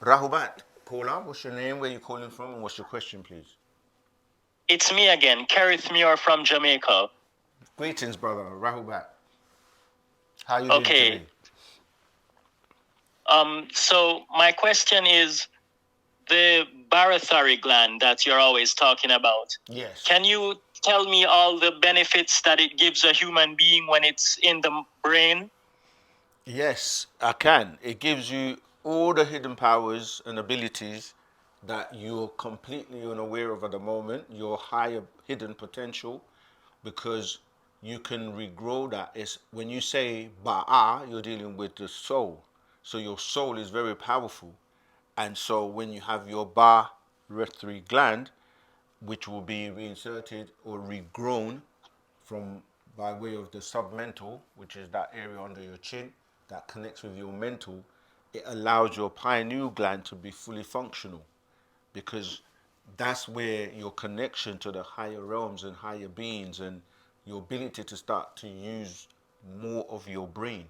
Rahubat, caller, what's your name? Where you calling from? And what's your question, please? It's me again, Karith Muir from Jamaica. Greetings, brother. Rahubat. How you doing Okay. today? So my question is the Barathary gland that you're always talking about. Yes. Can you tell me all the benefits that it gives a human being when it's in the brain? Yes, I can. It gives you all the hidden powers and abilities that you're completely unaware of at the moment, your higher hidden potential, because you can regrow that. It's when you say ba'a, you're dealing with the soul. So your soul is very powerful. And so when you have your Barathary gland, which will be reinserted or regrown from by way of the submental, which is that area under your chin that connects with your mental, it allows your pineal gland to be fully functional because that's where your connection to the higher realms and higher beings and your ability to start to use more of your brain,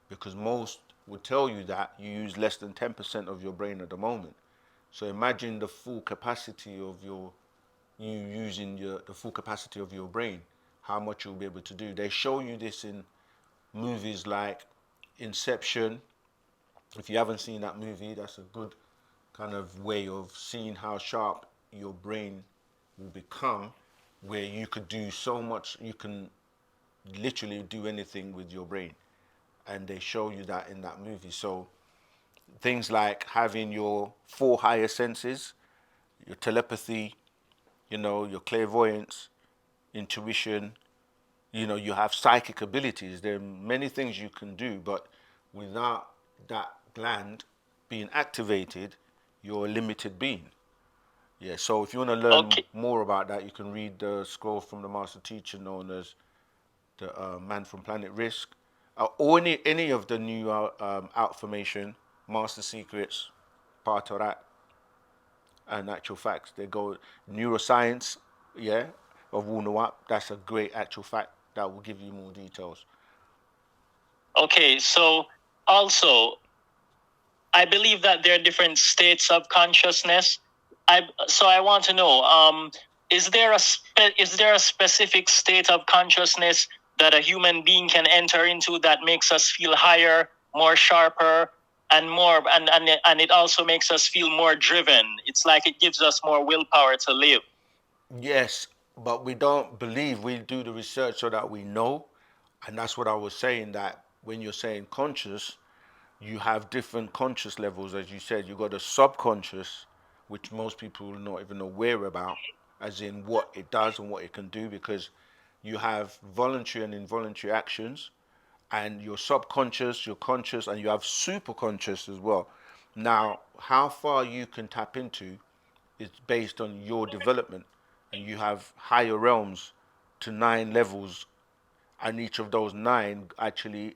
because most would tell you that you use less than 10% of your brain at the moment. So imagine the full capacity of you using the full capacity of your brain, how much you'll be able to do. They show you this in movies like Inception. If you haven't seen that movie, that's a good kind of way of seeing how sharp your brain will become, where you could do so much, you can literally do anything with your brain. And they show you that in that movie. So things like having your four higher senses, your telepathy, your clairvoyance, intuition, you have psychic abilities. There are many things you can do, but without that gland being activated, you're a limited being. Yeah, so if you want to learn more about that, you can read the scroll from the master teacher known as the Man from Planet Risk, or any of the new Outformation, Master Secrets, part of that, and actual facts. They go neuroscience, yeah, of Wu-Sabat. That's a great actual fact that will give you more details. Okay, so also, I believe that there are different states of consciousness. I want to know, is there a specific state of consciousness that a human being can enter into that makes us feel higher, more sharper, and more and it also makes us feel more driven? It's like it gives us more willpower to live. Yes, but we don't believe. We do the research so that we know, and that's what I was saying. That when you're saying conscious, you have different conscious levels, as you said. You got a subconscious, which most people are not even aware about, as in what it does and what it can do, because you have voluntary and involuntary actions, and your subconscious, your conscious, and you have superconscious as well. Now, how far you can tap into is based on your development, and you have higher realms to 9 levels, and each of those nine actually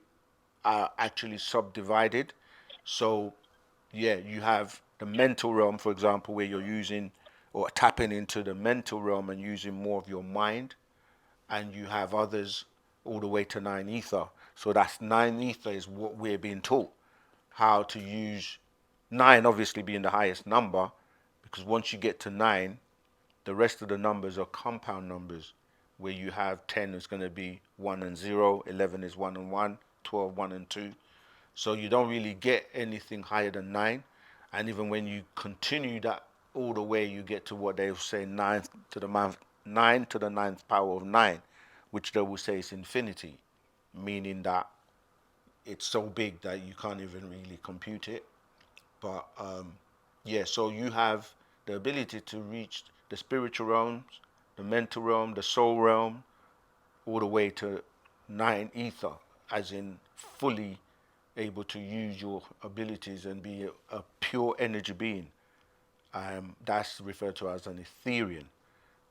are actually subdivided. So, yeah, you have the mental realm, for example, where you're using or tapping into the mental realm and using more of your mind, and you have others all the way to 9 ether. So that's 9 ether is what we're being taught how to use nine, obviously being the highest number, because once you get to nine, the rest of the numbers are compound numbers, where you have 10 is going to be 1 and 0, 11 is 1 and 1, 12, 1 and 2. So you don't really get anything higher than 9. And even when you continue that all the way, you get to what they will say 9 to the ninth power of 9, which they will say is infinity, meaning that it's so big that you can't even really compute it. But yeah, so you have the ability to reach the spiritual realms, the mental realm, the soul realm, all the way to 9 ether, as in fully able to use your abilities and be a pure energy being. That's referred to as an Etherian,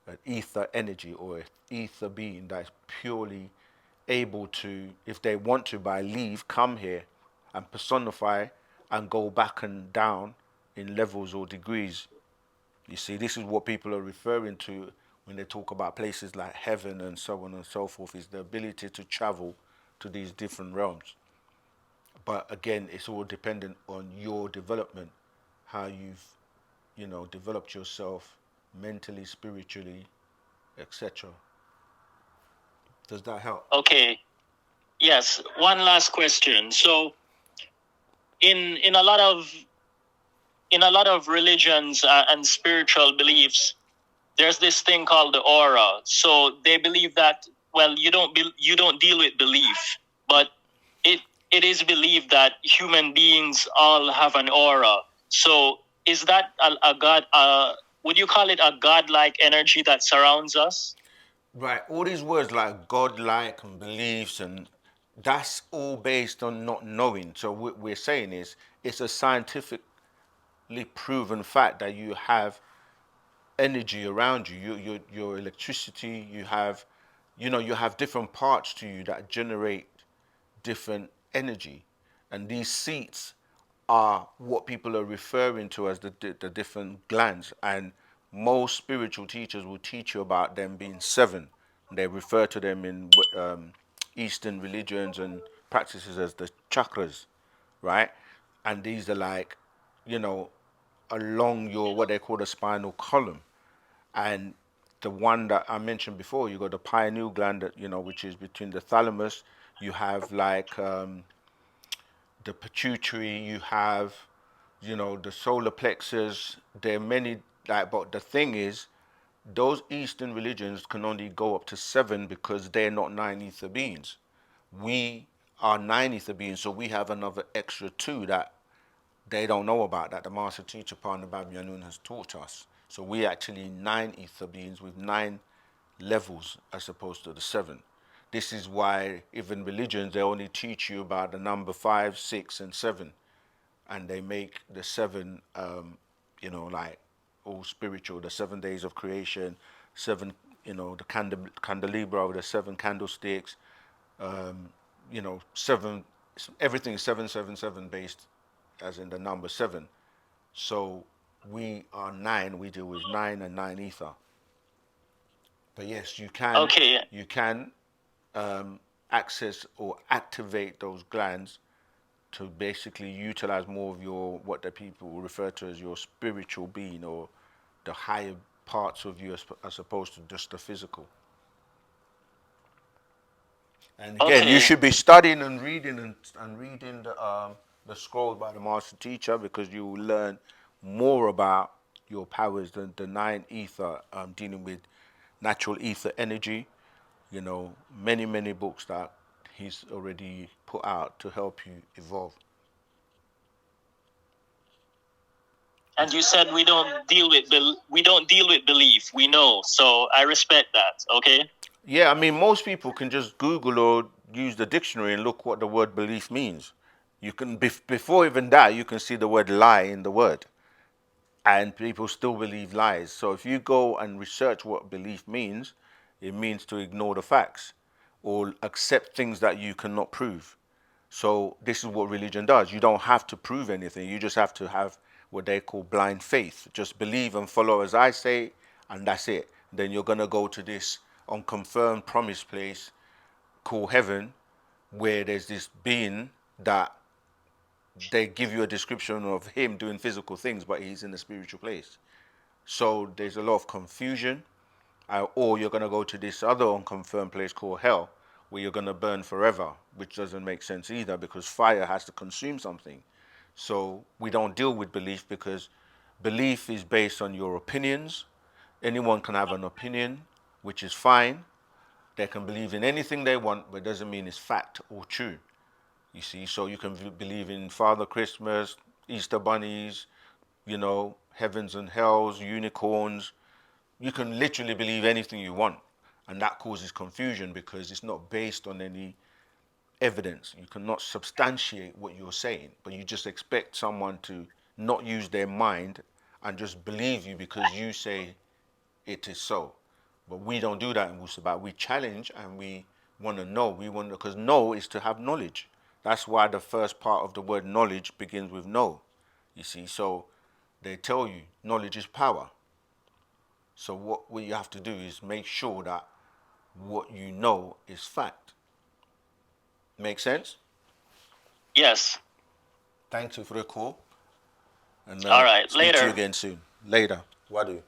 an ether energy or an ether being that's purely able to, if they want to by leave, come here and personify and go back and down in levels or degrees. You see, this is what people are referring to when they talk about places like heaven and so on and so forth, is the ability to travel to these different realms. But again, it's all dependent on your development, how you've, developed yourself mentally, spiritually, etc. Does that help? Okay. Yes. One last question. So, in a lot of religions and spiritual beliefs, there's this thing called the aura. So they believe that, well, you don't deal with belief, but it it is believed that human beings all have an aura. So is that a god? Would you call it a godlike energy that surrounds us? Right. All these words like godlike and beliefs, and that's all based on not knowing. So what we're saying is it's a scientifically proven fact that you have energy around you. Your electricity. You have different parts to you that generate different energy, and these seats are what people are referring to as the different glands. And most spiritual teachers will teach you about them being seven. They refer to them in Eastern religions and practices as the chakras, right? And these are like, you know, along your what they call the spinal column. And the one that I mentioned before, you got the pineal gland, that, which is between the thalamus. You have like the pituitary. You have, the solar plexus. There are many, like, but the thing is, those Eastern religions can only go up to seven because they're not nine ether beings. We are nine ether beings, so we have another extra two that they don't know about, that the master teacher Panda Yanun has taught us. So we actually nine ether beings with nine levels as opposed to the seven. This is why even religions, they only teach you about the number 5, 6, and 7, and they make the seven, like all spiritual. The 7 days of creation, seven, the candelabra with the seven candlesticks, seven. Everything is 777 based, as in the number seven. So we are nine. We deal with nine and nine ether. But yes, Okay. you can access or activate those glands to basically utilize more of your, what the people refer to as your spiritual being, or the higher parts of you, as opposed to just the physical. And again, you Okay. should be studying and reading and reading the scroll by the master teacher, because you will learn more about your powers, the nine ether, dealing with natural ether energy. Many books that he's already put out to help you evolve. And you said we don't deal with belief. We know, so I respect that. Okay. Yeah, I mean, most people can just Google or use the dictionary and look what the word belief means. You can, before even that, you can see the word lie in the word, and people still believe lies. So if you go and research what belief means, it means to ignore the facts or accept things that you cannot prove. So this is what religion does. You don't have to prove anything. You just have to have what they call blind faith. Just believe and follow as I say, and that's it. Then you're gonna go to this unconfirmed promised place called heaven, where there's this being that they give you a description of him doing physical things, but he's in a spiritual place. So there's a lot of confusion. Or you're going to go to this other unconfirmed place called hell, where you're going to burn forever, which doesn't make sense either, because fire has to consume something. So we don't deal with belief, because belief is based on your opinions. Anyone can have an opinion, which is fine. They can believe in anything they want, but it doesn't mean it's fact or true. You see, so you can believe in Father Christmas, Easter bunnies, heavens and hells, unicorns. You can literally believe anything you want, and that causes confusion because it's not based on any evidence. You cannot substantiate what you're saying, but you just expect someone to not use their mind and just believe you because you say it is so. But we don't do that in Wu-Sabat. We challenge and we want to know. We want, because know is to have knowledge. That's why the first part of the word knowledge begins with know. You see, so they tell you knowledge is power. So what you have to do is make sure that what you know is fact. Make sense? Yes. Thank you for the call. And All right, speak to you later. again soon. Later. Wadu.